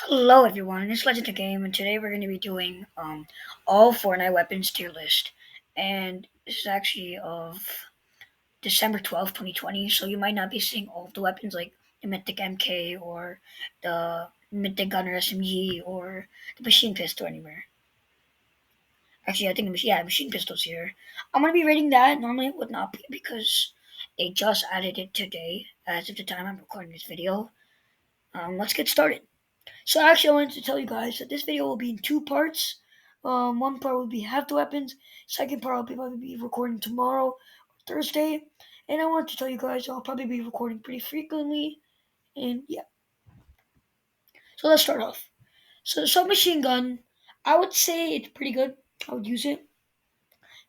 Hello everyone, it's Legend of Game, and today we're going to be doing all Fortnite weapons tier list. And this is actually of December 12th, 2020, so you might not be seeing all of the weapons like the Mythic MK or the Mythic Gunner SMG or the Machine Pistol anywhere. Actually, I think Machine Pistol's here. I'm going to be rating that. Normally it would not be because they just added it today as of the time I'm recording this video. Let's get started. So actually, I wanted to tell you guys that this video will be in two parts. One part will be half the weapons. Second part I'll probably be recording tomorrow, Thursday. And I wanted to tell you guys I'll probably be recording pretty frequently. And yeah, so let's start off. So the submachine gun, I would say it's pretty good. I would use it.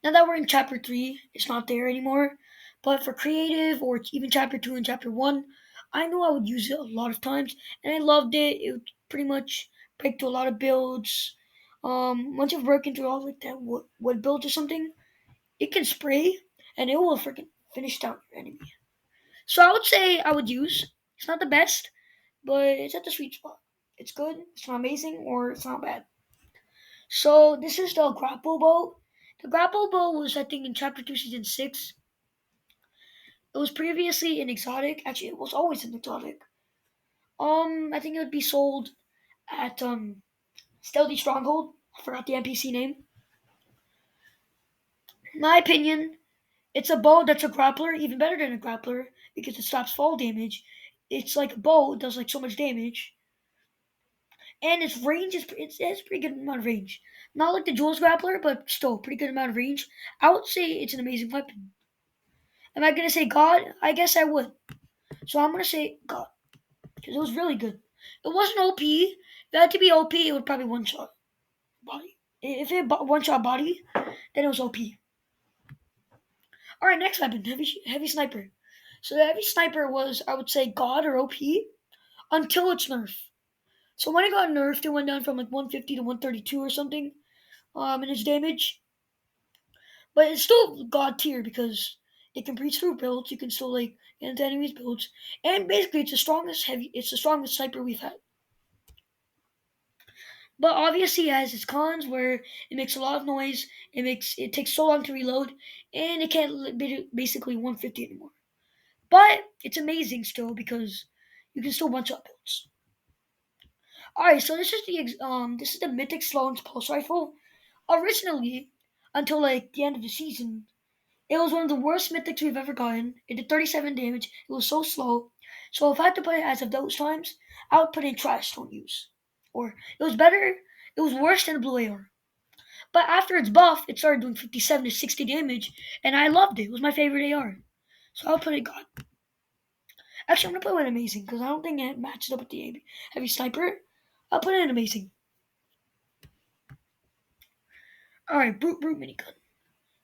Now that we're in chapter 3, it's not there anymore. But for creative or even chapter 2 and chapter 1, I know I would use it a lot of times. And I loved it. It would pretty much break through a lot of builds. Once you've broken through all like that wood build or something, it can spray and it will freaking finish down your enemy. So I would say I would use. It's not the best, but it's at the sweet spot. It's good, it's not amazing, or it's not bad. So this is the grapple bow. The grapple bow was I think in chapter 2 season 6. It was previously an exotic. Actually, it was always an exotic. I think it would be sold at Stealthy Stronghold. I forgot the NPC name. In my opinion, it's a bow that's a grappler, even better than a grappler because it stops fall damage. It's like a bow, it does like so much damage, and its range it has a pretty good amount of range. Not like the Jules grappler, but still pretty good amount of range. I would say it's an amazing weapon. Am I gonna say God? I guess I would. So I'm gonna say God because it was really good. It wasn't OP. If it had to be OP, it would probably one shot body. If it one shot body, then it was OP. All right, next weapon, heavy sniper. So the heavy sniper was, I would say, God or OP until its nerf. So when it got nerfed, it went down from like 150 to 132 or something in its damage. But it's still God tier because it can breach through builds. You can still like get into enemies' builds, and basically it's the strongest heavy. It's the strongest sniper we've had. But obviously, it has its cons where it makes a lot of noise. It takes so long to reload, and it can't be basically 150 anymore. But it's amazing still because you can still one shot builds. All right, so this is the Mythic Sloan's pulse rifle. Originally, until like the end of the season, it was one of the worst mythics we've ever gotten. It did 37 damage. It was so slow. So if I had to put it as of those times, I would put in trash, don't use. Or it was better. It was worse than the blue AR. But after its buff, it started doing 57 to 60 damage, and I loved it. It was my favorite AR. So I'll put it God. Actually, I'm gonna put it in amazing because I don't think it matches up with the heavy sniper. I'll put it in amazing. All right, brute minigun.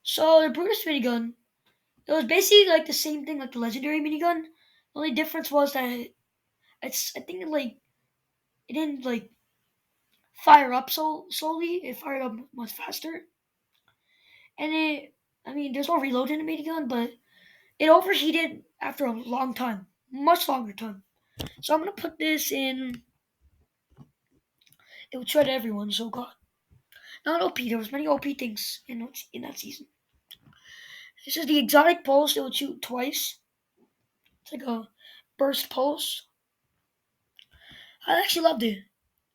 So the Brutus minigun, it was basically like the same thing like the legendary minigun. The only difference was that I think it didn't like fire up so slowly. It fired up much faster, and I mean, there's no reload in the minigun, but it overheated after a long time, much longer time. So I'm gonna put this in. It would shred everyone. So God, not OP. There was many OP things in that season. This is the exotic pulse. It would shoot twice. It's like a burst pulse. I actually loved it.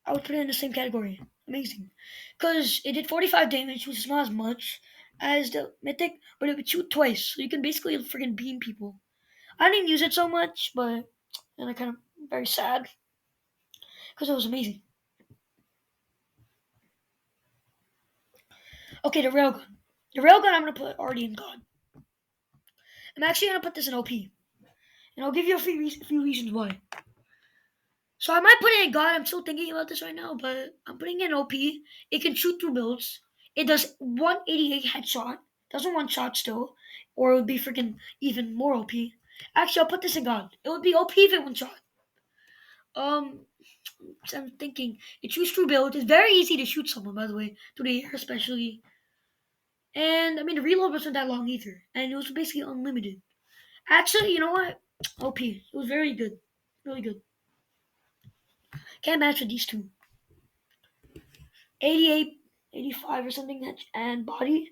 I would put it in the same category. Amazing. Because it did 45 damage, which is not as much as the Mythic, but it would shoot twice. So you can basically freaking beam people. I didn't use it so much, but and I kind of very sad because it was amazing. Okay, the railgun. The railgun I'm going to put already in God. I'm actually going to put this in OP. And I'll give you a few reasons why. So I might put it in God. I'm still thinking about this right now, but I'm putting it in OP. It can shoot through builds. It does 188 headshot. Doesn't one shot still, or it would be freaking even more OP. Actually, I'll put this in God. It would be OP if it one shot. Um, so I'm thinking it shoots through builds. It's very easy to shoot someone, by the way, through the air especially. And I mean the reload wasn't that long either, and it was basically unlimited. Actually, you know what? OP. It was very good, really good. Can't match with these two. 88, 85 or something, and body.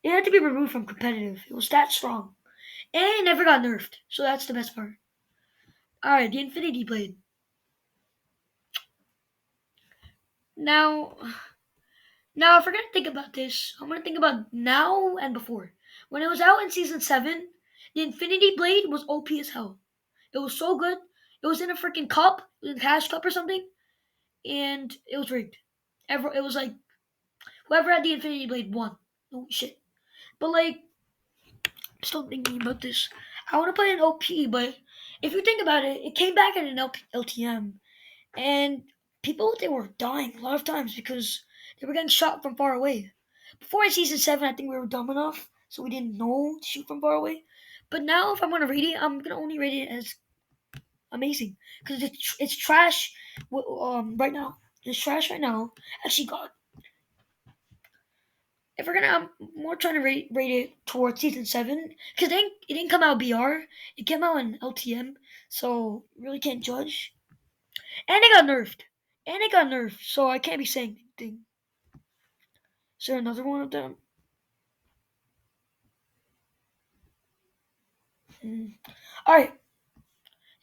It had to be removed from competitive. It was that strong. And it never got nerfed. So that's the best part. Alright, the Infinity Blade. Now, now if we're gonna think about this, I'm gonna think about now and before. When it was out in season 7, the Infinity Blade was OP as hell. It was so good. It was in a freaking cup, a cash cup or something, and it was rigged. It was like whoever had the Infinity Blade won. Oh shit. But like, still thinking about this. I want to play an OP, but if you think about it, it came back in an LTM, and people they were dying a lot of times because they were getting shot from far away. Before in season 7, I think we were dumb enough, so we didn't know to shoot from far away. But now, if I'm gonna rate it, I'm gonna only rate it as amazing because it's trash. Right now, it's trash right now. Actually, God, if we're gonna, I'm more trying to rate it towards season 7 because it didn't come out BR. It came out in LTM, so really can't judge. And it got nerfed. And it got nerfed, so I can't be saying anything. Is there another one of them? Hmm. Alright,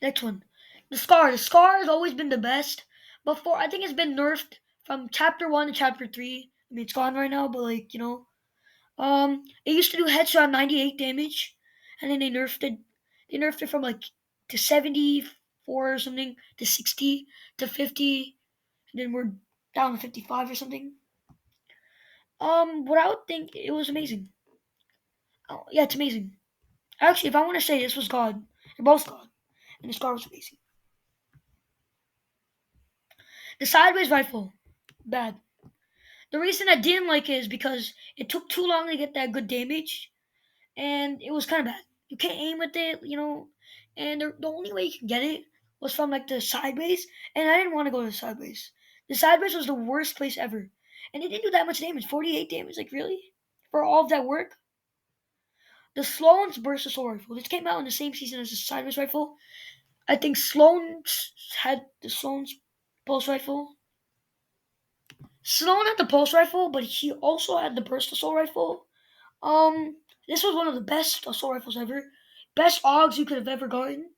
next one. The Scar. The Scar has always been the best. Before, I think it's been nerfed from chapter 1 to chapter 3. I mean, it's gone right now, but like, it used to do headshot 98 damage, and then they nerfed it. They nerfed it from like to 74 or something, to 60, to 50, and then we're down to 55 or something. What I would think it was amazing. Oh, yeah, it's amazing. Actually, if I want to say this was God, they're both God, and the Scar was amazing. The sideways rifle, bad. The reason I didn't like it is because it took too long to get that good damage, and it was kind of bad. You can't aim with it, and the only way you can get it was from like the sideways, and I didn't want to go to the sideways. The sideways was the worst place ever, and it didn't do that much damage. 48 damage, like really, for all of that work. The Sloan's burst assault rifle. This came out in the same season as the sideways rifle. I think Sloan's had the Sloan's pulse rifle. Sloan had the pulse rifle, but he also had the burst assault rifle. This was one of the best assault rifles ever. Best AUGs you could have ever gotten.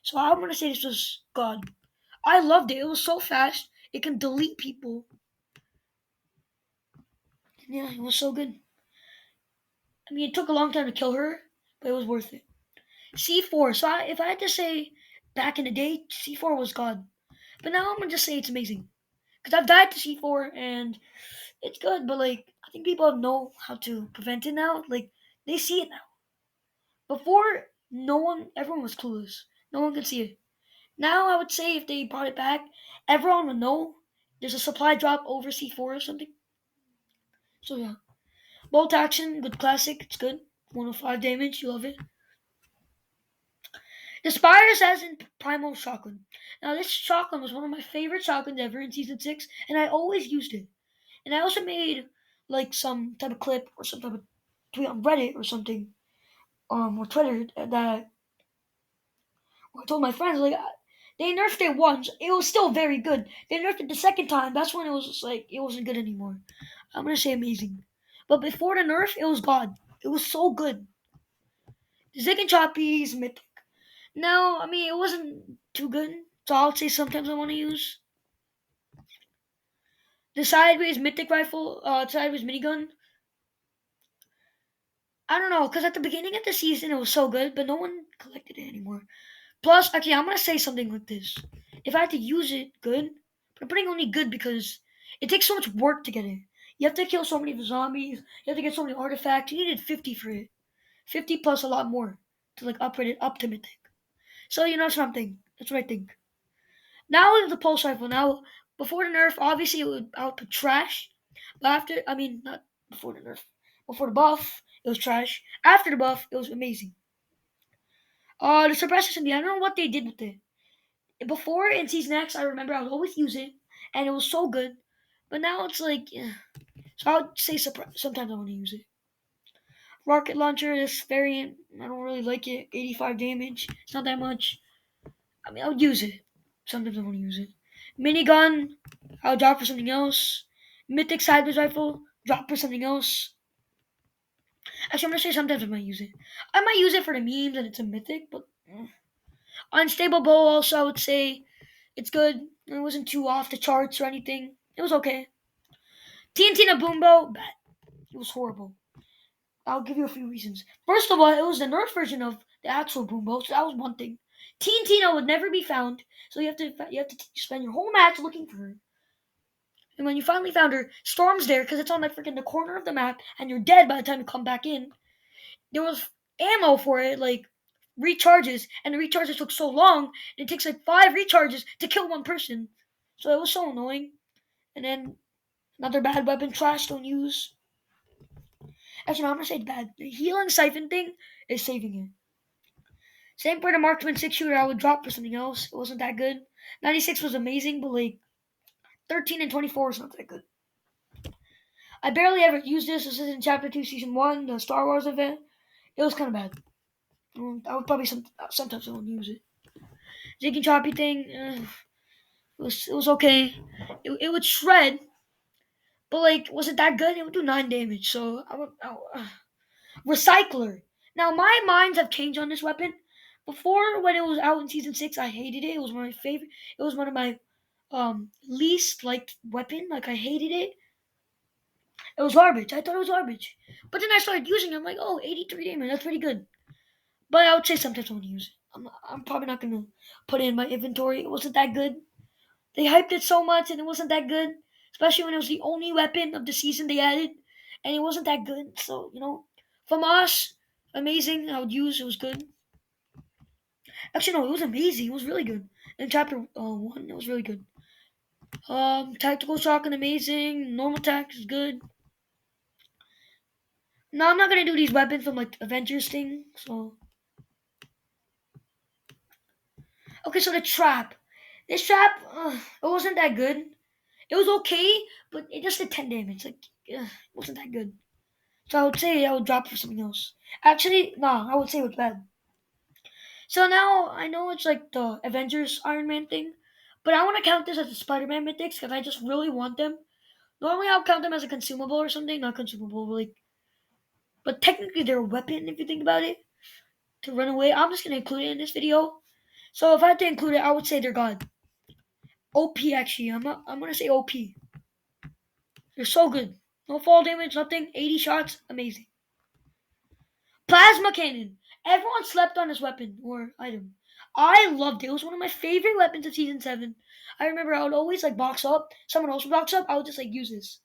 So I'm gonna say this was God. I loved it. It was so fast. It can delete people. Yeah, it was so good. I mean, it took a long time to kill her, but it was worth it. C4. So if I had to say back in the day, C4 was God. But now I'm gonna just say it's amazing. Because I've died to C4 and it's good, but like I think people know how to prevent it now. Like they see it now. Before, everyone was clueless. No one could see it. Now I would say if they brought it back, everyone would know there's a supply drop over C4 or something. So yeah, bolt action, good classic. It's good. 105 damage. You love it. The Spire Assassin Primal Shotgun. Now this shotgun was one of my favorite shotguns ever in season 6, and I always used it. And I also made like some type of clip or some type of tweet on Reddit or something, or Twitter that I told my friends like they nerfed it once. It was still very good. They nerfed it the second time. That's when it was just, like it wasn't good anymore. I'm gonna say amazing, but before the nerf, it was God. It was so good. Zig and Choppy is mythic. Now, I mean, it wasn't too good, so I'll say sometimes I want to use the sideways mythic rifle, sideways minigun. I don't know, because at the beginning of the season it was so good, but no one collected it anymore. Plus, okay, I'm gonna say something like this. If I had to use it, good. But I'm putting only good because it takes so much work to get it. You have to kill so many of the zombies. You have to get so many artifacts. You needed 50 for it. 50 plus a lot more to like upgrade it up to mythic. So you know something. That's what I think. Now with the pulse rifle. Now before the nerf, obviously it would output trash. But after, I mean, not before the nerf. Before the buff, it was trash. After the buff, it was amazing. The suppressors in the I don't know what they did with it. Before in season X, I remember I would always use it, and it was so good. But now it's like, so I would say sometimes I want to use it. Rocket launcher, this variant, I don't really like it. 85 damage, it's not that much. I mean, I would use it. Sometimes I want to use it. Minigun, I'll drop for something else. Mythic sideways rifle, drop for something else. Actually, I'm gonna say sometimes I might use it. I might use it for the memes and it's a mythic, but unstable bow also I would say it's good. It wasn't too off the charts or anything. It was okay. TNT and a boom bow, bad. It was horrible. I'll give you a few reasons. First of all, it was the Nerf version of the actual boom bow, so that was one thing. TNT would never be found, so you have to spend your whole match looking for her. And when you finally found her, Storm's there because it's on like freaking the corner of the map, and you're dead by the time you come back in. There was ammo for it, like recharges, and the recharges took so long. It takes like 5 recharges to kill one person, so it was so annoying. And then another bad weapon, trash, don't use. Actually, no, I'm gonna say it's bad. The healing siphon thing is saving it. Same for the Marksman 6 shooter, I would drop for something else. It wasn't that good. 96 was amazing, but like 13 and 24 is not that good. I barely ever used this. This is in Chapter 2, Season 1, the Star Wars event. It was kind of bad. I would probably sometimes I won't use it. Ziggy Choppy thing, it was okay. It would shred, but like, was it that good? It would do 9 damage. So Recycler. Now my minds have changed on this weapon. Before, when it was out in season 6, I hated it. It was one of my favorite. It was one of my least liked weapon. Like I hated it. It was garbage. I thought it was garbage. But then I started using it. I'm like, oh, 83 damage. That's pretty good. But I would say sometimes I want to use it. I'm probably not gonna put it in my inventory. It wasn't that good. They hyped it so much and it wasn't that good. Especially when it was the only weapon of the season they added, and it wasn't that good. So from us, amazing. I would use. It was good. Actually, no, it was amazing. It was really good. In chapter 1, it was really good. Tactical shotgun, amazing. Normal attack is good. No, I'm not gonna do these weapons from like Avengers thing. So okay, so the trap. This trap, it wasn't that good. It was okay, but it just did 10 damage. Like, it wasn't that good. So I would say I would drop for something else. Actually, no, I would say it was bad. So now I know it's like the Avengers Iron Man thing, but I want to count this as the Spider-Man mythics because I just really want them. Normally I'll count them as a consumable or something, not consumable, but technically they're a weapon if you think about it. To run away, I'm just gonna include it in this video. So if I had to include it, I would say they're God. OP actually, I'm gonna say OP. They're so good. No fall damage, nothing. 80 shots, amazing. Plasma cannon. Everyone slept on this weapon or item. I loved it. It was one of my favorite weapons of season 7. I remember I would always like box up. Someone else would box up. I would just like use this.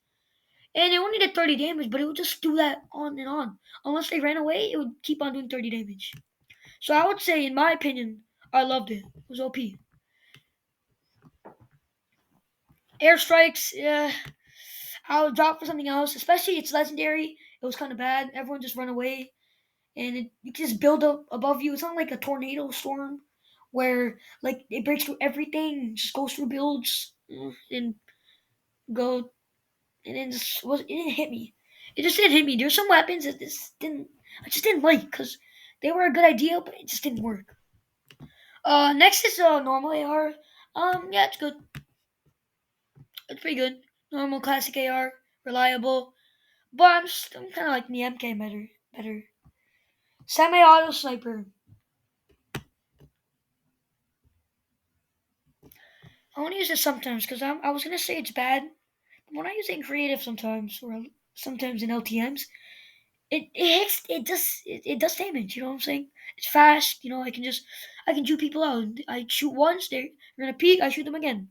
And it only did 30 damage, but it would just do that on and on. Unless they ran away, it would keep on doing 30 damage. So I would say, in my opinion, I loved it. It was OP. Airstrikes, yeah. I would drop for something else, especially it's legendary. It was kind of bad. Everyone just run away, and you can just build up above you. It's not like a tornado storm where like it breaks through everything, just goes through builds and go, and then it didn't hit me. It just didn't hit me. There's some weapons that I just didn't like because they were a good idea, but it just didn't work. Next is normal AR. Yeah, it's good. It's pretty good. Normal classic AR, reliable. But I'm kind of like the MK better. Semi-auto sniper. I want to use it sometimes because I was gonna say it's bad. But when I use it in creative sometimes, or sometimes in LTM's, it does damage. You know what I'm saying? It's fast. I can shoot people out. I shoot once, they're gonna peek. I shoot them again.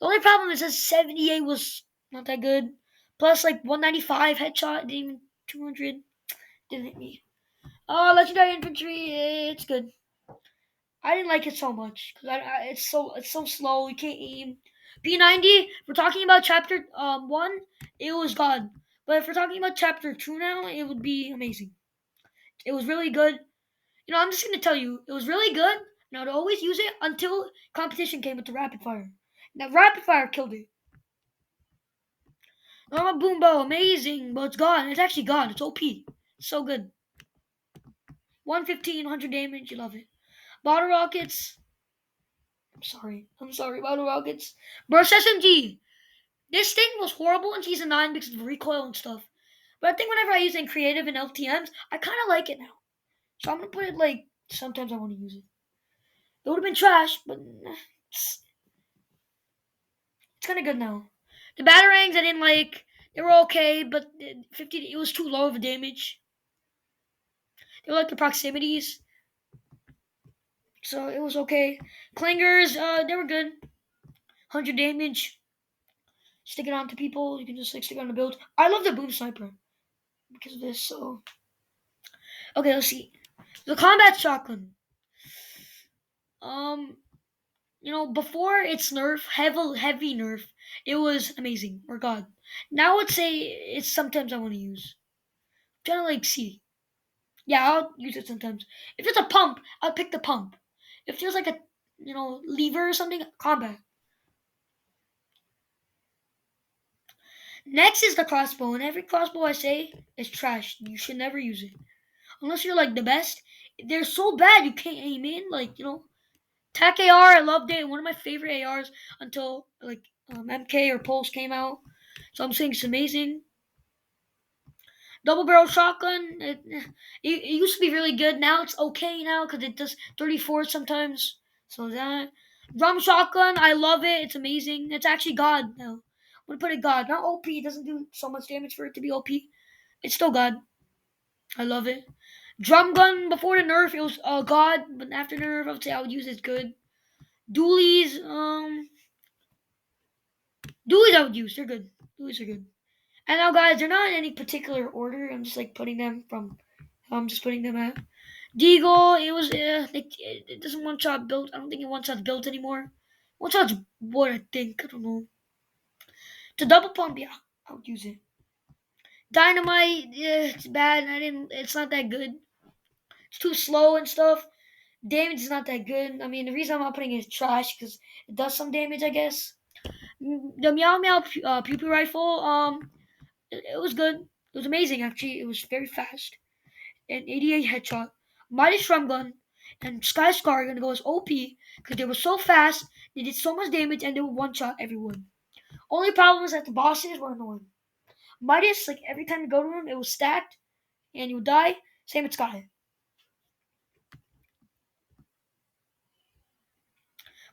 The only problem is that 78 was not that good. Plus, like 195 headshot, didn't even 200 didn't hit me. Legendary infantry, it's good. I didn't like it so much because it's so slow. You can't aim. P90. We're talking about chapter 1. It was God, but if we're talking about chapter 2 now, it would be amazing. It was really good. I'm just gonna tell you, it was really good, and I'd always use it until competition came with the rapid fire. Now rapid fire killed it. Normal boom bow, amazing, but it's gone. It's actually gone. It's OP. So good. 115, 100 damage. You love it. Bottle rockets. Sorry. I'm sorry, Battle Rockets. Bro, SMG. This thing was horrible in season 9 because of recoil and stuff. But I think whenever I use it in creative and LTMs, I kind of like it now. So I'm gonna put it like sometimes I want to use it. It would have been trash, but it's kind of good now. The batarangs I didn't like. They were okay, but 50 it was too low of a damage. They were like the proximities, so it was okay. Clingers, they were good. 100 damage. Stick it onto people. You can just like stick it on the build. I love the boom sniper because of this. So okay, let's see. The combat shotgun. Um, before its nerf, heavy nerf, it was amazing or god. Now I'd say it's sometimes I want to use. Trying to like see. Yeah, I'll use it sometimes. If it's a pump, I'll pick the pump. If there's like a lever or something, combat. Next is the crossbow, and every crossbow I say is trash. You should never use it unless you're like the best. They're so bad you can't aim in. Like TAC AR, I loved it. One of my favorite ARs until like MK or Pulse came out. So I'm saying it's amazing. Double barrel shotgun. It used to be really good. Now it's okay now because it does 34 sometimes. So that drum shotgun, I love it. It's amazing. It's actually God now. I'm gonna put it God, not OP. It doesn't do so much damage for it to be OP. It's still God. I love it. Drum gun before the nerf, it was God, but after nerf, I would say I would use it good. Dualies, dualies I would use. They're good. Dualies are good. And now, guys, they're not in any particular order. I'm just like putting them from. I'm just putting them at. Deagle, it was it doesn't one shot built. I don't think it one shot's built anymore. One shot's what I think. I don't know. To double pump, yeah, I would use it. Dynamite, yeah, it's bad. I didn't. It's not that good. It's too slow and stuff. Damage is not that good. I mean, the reason I'm not putting it is trash because it does some damage, I guess. The Meow Meow Pew Pew rifle, it was good. It was amazing, actually. It was very fast. And 88 headshot. Mighty Strum Gun and Sky Scar are gonna go as OP because they were so fast, they did so much damage, and they would one shot everyone. Only problem is that the bosses were annoying. Midas, like every time you go to him, it was stacked and you would die. Same with Sky.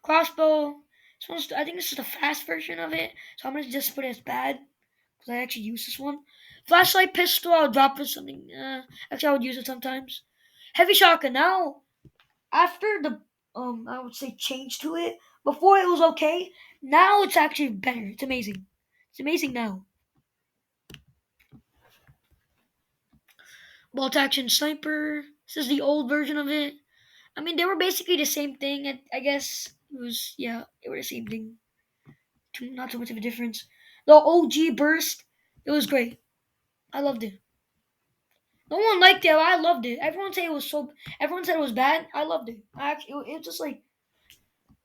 Crossbow. I think this is the fast version of it, so I'm gonna just put it as bad because I actually use this one. Flashlight pistol, I'll drop for something. Actually, I would use it sometimes. Heavy shotgun. Now, after the I would say change to it. Before it was okay. Now it's actually better. It's amazing. It's amazing now. Bolt action sniper. This is the old version of it. I mean, they were basically the same thing. I guess it was yeah, they were the same thing. Not too much of a difference. The OG burst. It was great. I loved it. No one liked it. I loved it. Everyone said it was so. Everyone said it was bad. I loved it. I actually, it was just like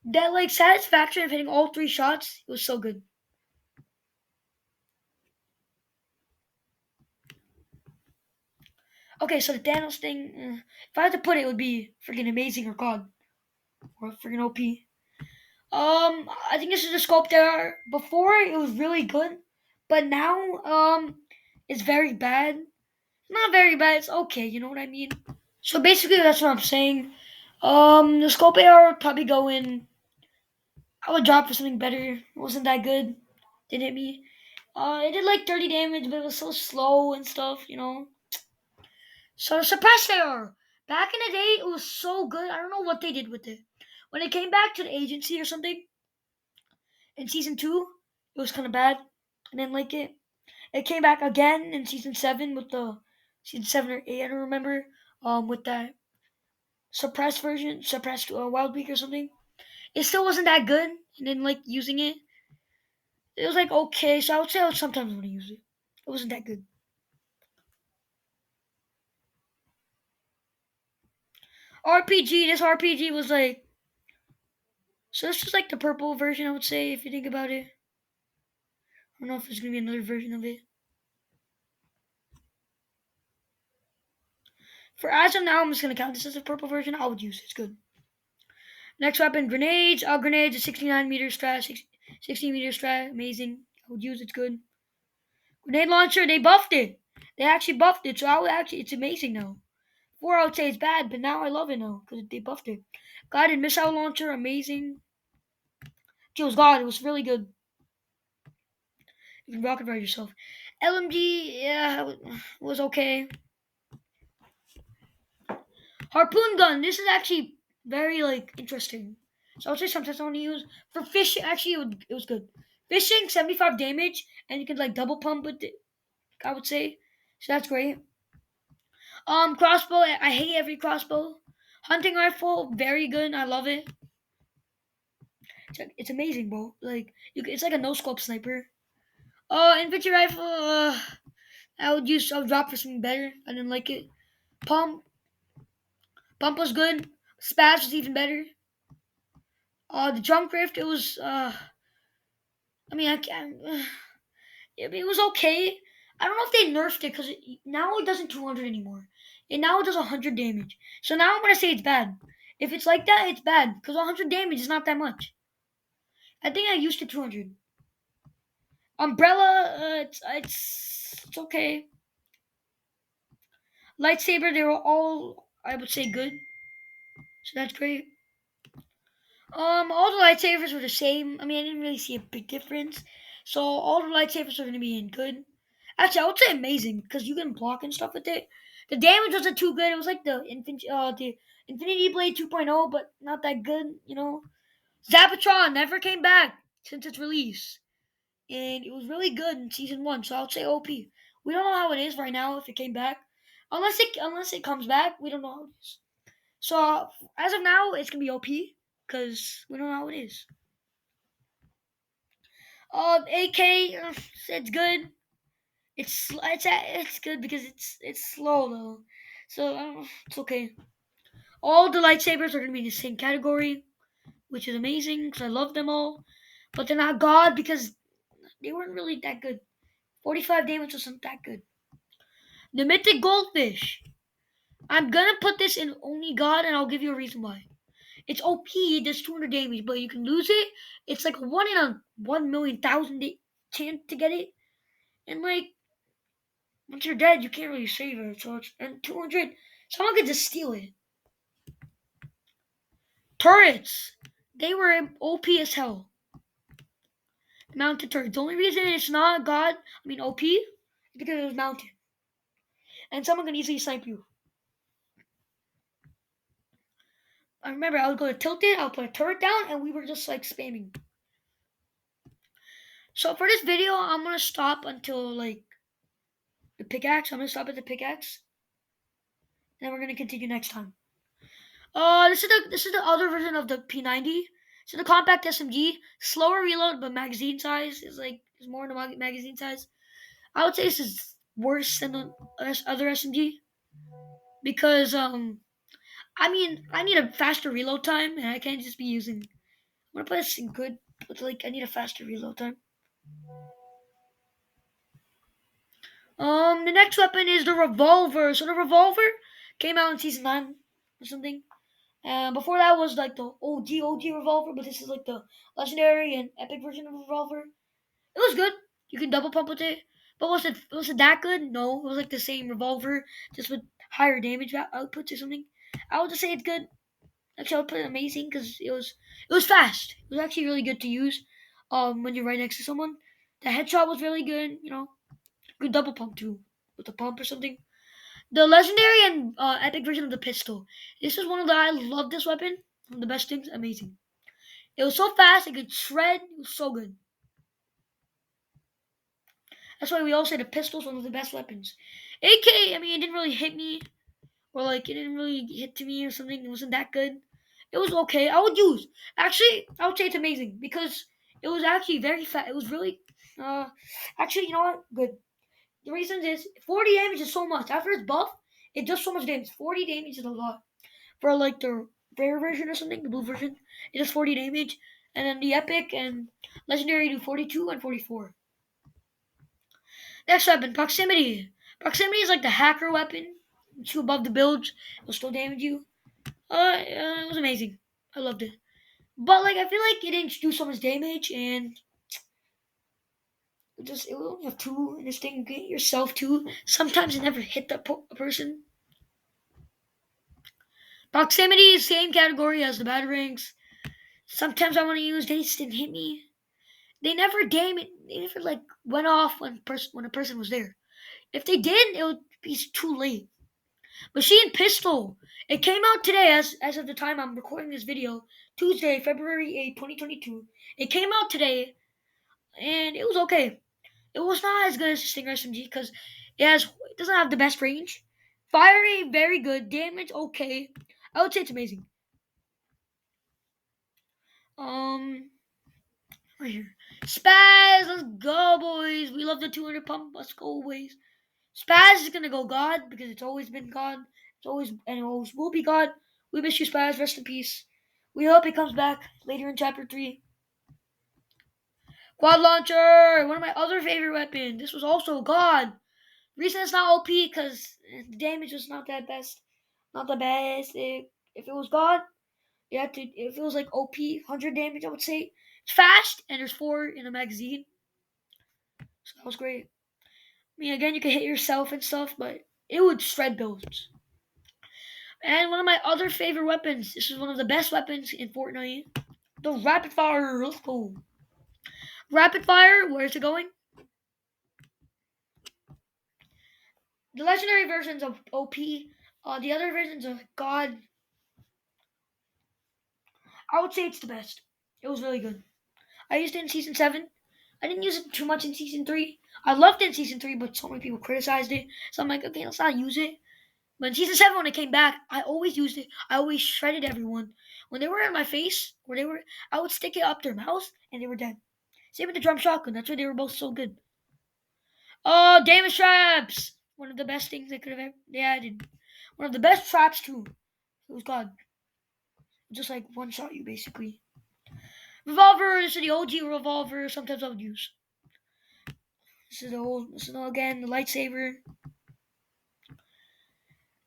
that, like satisfaction of hitting all three shots. It was so good. Okay, so the Thanos thing. If I had to put it, it would be freaking amazing or God or freaking OP. I think this is the scope there. Before it was really good, but now it's very bad. Not very bad. It's okay. You know what I mean? So basically, that's what I'm saying. The scope AR would probably go in. I would drop for something better. It wasn't that good. Did hit me. It did like 30 damage, but it was so slow and stuff. So suppressed AR. Back in the day, it was so good. I don't know what they did with it. When it came back to the agency or something in season two, it was kind of bad. I didn't like it. It came back again in season seven with the season 7 or 8. I don't remember. With that suppressed version, suppressed Wild Week or something. It still wasn't that good. And then like using it, it was like okay. So I would say I would sometimes want to use it. It wasn't that good. RPG. This RPG was like so. This is like the purple version. I would say if you think about it. I don't know if there's gonna be another version of it. For as of now, I'm just gonna count this as a purple version. I would use it. It's good. Next weapon, grenades. Grenades, a 69 meter strat, 60 meter strat, amazing. I would use it's good. Grenade launcher, they buffed it. They actually buffed it, so I would actually, it's amazing now. Before I would say it's bad, but now I love it now because they buffed it. Guided missile launcher, amazing. Kills God, it was really good. You can rocket ride yourself. LMG, yeah, it was okay. Harpoon gun, this is actually very like interesting. So I would say sometimes I want to use for fishing. Actually, it was good. Fishing, 75 damage, and you can like double pump with it. I would say, so that's great. Crossbow, I hate every crossbow. Hunting rifle, very good. I love it. It's amazing, bro. Like it's like a no scope sniper. Infantry rifle. I would drop for something better. I didn't like it. Pump, pump was good. Spaz was even better. The drum rift, it was. I mean, I can't. It was okay. I don't know if they nerfed it because now it doesn't 200 anymore. And now it does 100 damage. So now I'm gonna say it's bad. If it's like that, it's bad because 100 damage is not that much. I think I used to 200. Umbrella, it's okay. Lightsaber, they were all I would say good, so that's great. All the lightsabers were the same. I mean, I didn't really see a big difference. So all the lightsabers are gonna be in good. Actually, I would say amazing because you can block and stuff with it. The damage wasn't too good. It was like the Infinity Blade 2.0, but not that good. You know, Zapatron never came back since its release, and it was really good in season one. So I would say OP. We don't know how it is right now if it came back, unless it comes back. We don't know how it is. So as of now, it's gonna be OP because we don't know how it is. AK, it's good. It's good because it's slow though, so it's okay. All the lightsabers are gonna be in the same category, which is amazing because I love them all. But they're not God because they weren't really that good. 45 damage wasn't that good. The mythic goldfish. I'm gonna put this in only God, and I'll give you a reason why. It's OP, it does 200 damage, but you can lose it. It's like a 1 in a 1,000,000 chance to get it. And like, once you're dead, you can't really save it. So it's, and 200, someone could just steal it. Turrets, they were OP as hell. Mounted turrets. The only reason it's not OP, is because it was mounted. And someone can easily snipe you. I remember I would go to tilt it, I would put a turret down, and we were just like spamming. So for this video, I'm gonna stop until like the pickaxe. I'm gonna stop at the pickaxe, and we're gonna continue next time. This is the other version of the P90. So the compact SMG, slower reload, but magazine size is more in the magazine size. I would say this is worse than the other SMG because I mean I need a faster reload time, and I can't just be using. I'm gonna put this in good, but like I need a faster reload time. The next weapon is the revolver. So the revolver came out in season 9 or something. Before that was like the OG revolver, but this is like the legendary and epic version of revolver. It was good. You can double pump with it. But was it that good? No, it was like the same revolver, just with higher damage outputs or something. I would just say it's good. Actually, I would put it amazing because it was fast. It was actually really good to use. When you're right next to someone, the headshot was really good. You know, good double pump too with the pump or something. The legendary and epic version of the pistol. This is one of the I love this weapon. One of the best things. Amazing. It was so fast. It could shred. It was so good. That's why we all say the pistol is one of the best weapons. AK. I mean, it didn't really hit me, or like it didn't really hit to me or something. It wasn't that good. It was okay. I would use. Actually, I would say it's amazing because it was actually very fast. It was really. Uh, Actually, you know what? Good. The reason is 40 damage is so much. After it's buff, it does so much damage. 40 damage is a lot. For like the rare version or something, the blue version, it does 40 damage. And then the epic and legendary do 42 and 44. Next weapon, proximity. Proximity is like the hacker weapon. Shoot above the builds, it'll still damage you. It was amazing. I loved it. But like I feel like it didn't do so much damage, and it will only have two in this thing. Get yourself two. Sometimes it never hit a person. Proximity, same category as the batarangs. Sometimes I want to use. They just didn't hit me. They never damage. They never like went off when a person was there. If they did, it would be too late. Machine pistol. It came out today as of the time I'm recording this video, Tuesday, February 8th, 2022. It came out today and it was okay. It was not as good as the Stinger SMG because it doesn't have the best range. Fiery, very good. Damage, okay. I would say it's amazing. Um, right here. Spaz, let's go, boys. We love the 200 pump. Let's go, boys. Spaz is gonna go God because it's always been God. It's always and it always will be God. We miss you, Spaz. Rest in peace. We hope he comes back later in chapter 3. Quad launcher, one of my other favorite weapons. This was also God. Reason it's not OP because the damage was not that best. Not the best. If it was God, you had to. If it was like OP, 100 damage, I would say. It's fast and there's 4 in a magazine, so that was great. I mean, again, you can hit yourself and stuff, but it would shred builds. And one of my other favorite weapons. This is one of the best weapons in Fortnite. The rapid fire. Let's go. Rapid fire. Where's it going? The legendary versions of OP. The other versions of God. I would say it's the best. It was really good. I used it in season 7. I didn't use it too much in season 3. I loved it in season 3, but so many people criticized it. So I'm like, okay, let's not use it. But in season 7, when it came back, I always used it. I always shredded everyone. When they were in my face, I would stick it up their mouth, and they were dead. Same with the drum shotgun. That's why they were both so good. Oh, damage traps! One of the best things they could have ever they added. One of the best traps too. It was God. Just like one shot you basically. Revolver. This is the OG revolver. Sometimes I would use. This is the old. This is again the lightsaber.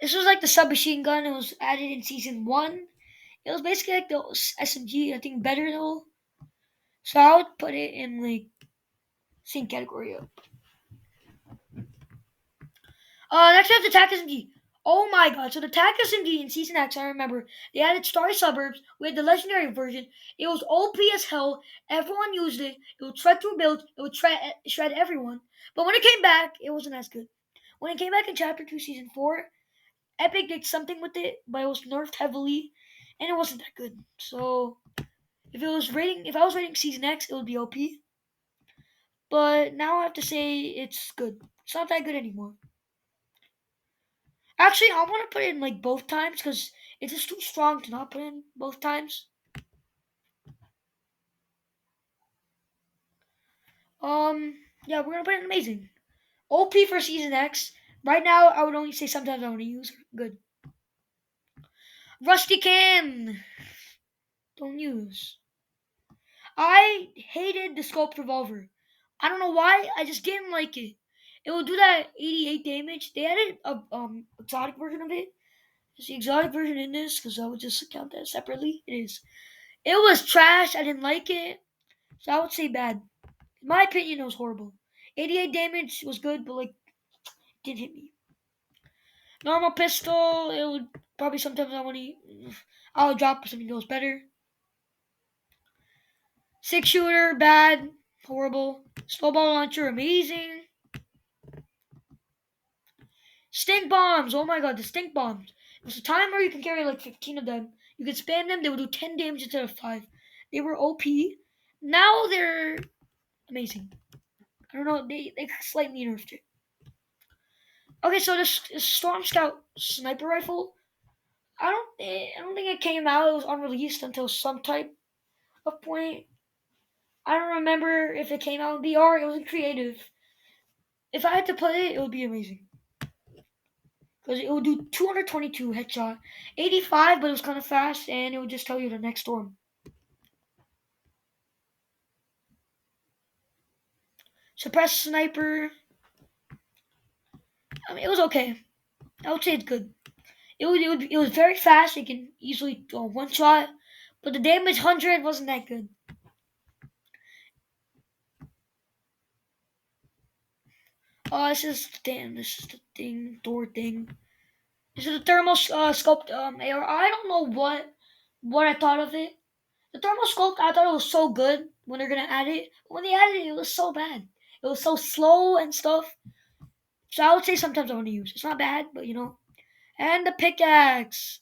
This was like the submachine gun. It was added in season 1. It was basically like the SMG. I think better though. So I would put it in like same category. Next we have the TAC SMG. Oh my god, so the TAC SMG in Season X, I remember, they added Star Suburbs with the legendary version. It was OP as hell. Everyone used it. It would shred through builds. It would shred everyone. But when it came back, it wasn't as good. When it came back in Chapter 2, Season 4, Epic did something with it, but it was nerfed heavily, and it wasn't that good. So, if I was rating Season X, it would be OP. But now I have to say it's good. It's not that good anymore. Actually, I want to put it in like both times because it's just too strong to not put in both times. Yeah, we're gonna put it in amazing. OP for season X. Right now, I would only say sometimes I want to use good. Rusty Cam. Don't use. I hated the scoped revolver. I don't know why. I just didn't like it. It will do that 88 damage. They added a exotic version of it. Is the exotic version in this? Because I would just count that separately. It is. It was trash. I didn't like it. So I would say bad. In my opinion, it was horrible. 88 damage was good, but like didn't hit me. Normal pistol, it would probably sometimes I'll drop something goes better. 6 shooter, bad, horrible. Snowball launcher, amazing. Stink bombs, oh my god, the stink bombs. There's a time where you can carry like 15 of them. You can spam them, they would do 10 damage instead of 5. They were OP. Now they're amazing. I don't know, they slightly nerfed it. Okay, so this Storm Scout sniper rifle, I don't think it came out. It was unreleased until some type of point. I don't remember if it came out in BR. It wasn't creative. If I had to put it, it would be amazing because it would do 222 headshot, 85, but it was kind of fast, and it would just tell you the next storm. Suppressed sniper. I mean, it was okay. I would say it's good. It was very fast. It can easily go one shot, But the damage 100 wasn't that good. Oh, this is the thing, door thing. This is the thermal sculpt AR. I don't know what I thought of it. The thermal sculpt, I thought it was so good when they're gonna add it. When they added it, it was so bad. It was so slow and stuff. So I would say sometimes I want to use. It's not bad, but you know. And the pickaxe,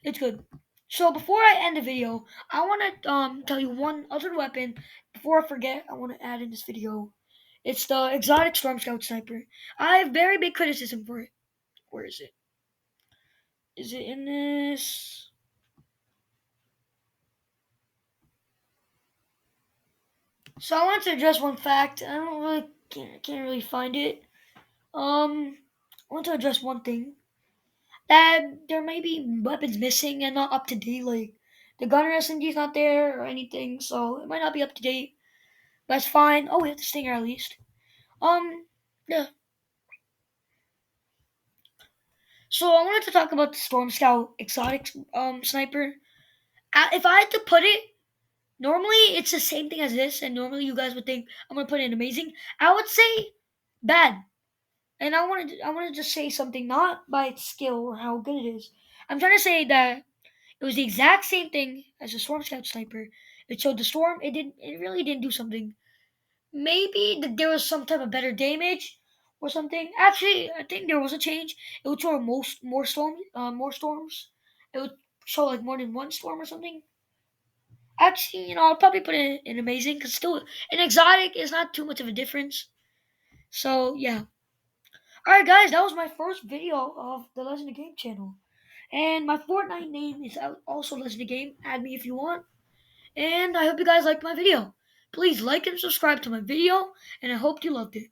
it's good. So before I end the video, I want to tell you one other weapon. Before I forget, I want to add in this video. It's the exotic storm scout sniper. I have very big criticism for it. Where is it? Is it in this? So I want to address one fact. I don't really can't really find it. I want to address one thing that there may be weapons missing and not up to date. Like the gunner SMG is not there or anything, so it might not be up to date. That's fine. Oh, we have the stinger at least. Um, yeah. So I wanted to talk about the Storm Scout exotic sniper. If I had to put it, normally it's the same thing as this, and normally you guys would think I'm gonna put it in amazing. I would say bad. And I wanted to just say something not by its skill or how good it is. I'm trying to say that it was the exact same thing as the Storm Scout sniper. It showed the storm. It really didn't do something. Maybe that there was some type of better damage or something. Actually, I think there was a change. It would show more storms. It would show like more than one storm or something. Actually, I'll probably put it in amazing because still an exotic is not too much of a difference. So yeah. Alright guys, that was my first video of the Legend of Game channel. And my Fortnite name is also Legend of Game. Add me if you want. And I hope you guys liked my video. Please like and subscribe to my video, and I hope you loved it.